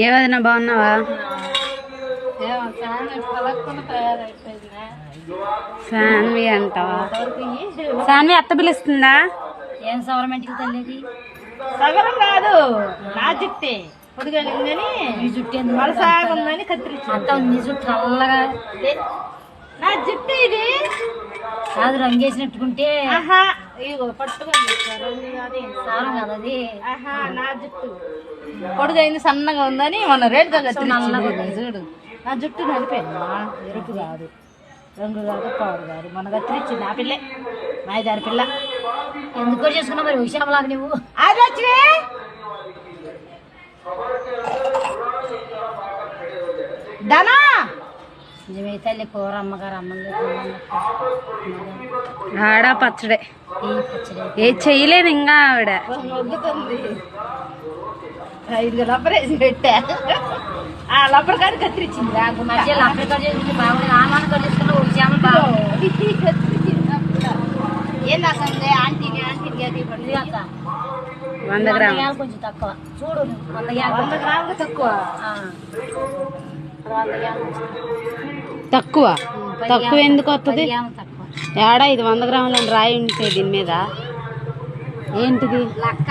ఏ వదినా బాగున్నావా? సాన్వి అంటావా? సాన్వి అత్త పిలుస్తుందా? ఏం సవరమెంట్కి తల్లిది? సగరం కాదు, నా జుట్టే పొడిగలిందని నీ జుట్టు వలసాగుందని కత్తిరించి అంత నీ జుట్టు నల్లగా నా జుట్టు ఇది కాదు రంగేసినట్టుకుంటే ఆహా ఇగో పట్టుకొని రంగు కాదు సారం కదా అది. ఆహా నా జుట్టు పొడుగైంది సన్నగా ఉందని మన రేటుగా కత్తిరించి చూడు. నా జుట్టు నడిపోయింది, ఎరుపు కాదు, రంగు కాదు, పాడు కాదు, మన కత్తిరించింది ఆ పిల్లే, మా ఐదారు పిల్ల. ఎందుకో చేసుకున్నావు మరి విషయంలాగా నువ్వు. అది వచ్చి ధనా నిజమే తల్లి కూర అమ్మగారు అమ్మలు ఆడ పచ్చడే ఈ పచ్చడి ఏ చెయ్యలేదు ఇంకా ఆవిడ. వద్దుతుంది 5 లబ్బరేసి పెట్టా, ఆ లబ్బర్ కాడి కత్తిరించింది నాకు మధ్యలో అప్పుడు కట్ చేసుకుంటే బాగుంది. ఆమాన కట్ చేసుకున్నా ఒక జామ బాగుంది. ఏం నాకంటే ఆంటీని ఆంటీని అది ఇది అక్క 100 గ్రాములు కొంచెం తక్కువ చూడు. 100 గ్రాములు తక్కువ, 100 గ్రాములు తక్కువ. తక్కువ ఎందుకు వస్తుంది? తక్కువ ఏడా ఇది 100 గ్రాములు అని రాయి ఉంటే దీని మీద ఏంటిది? లక్క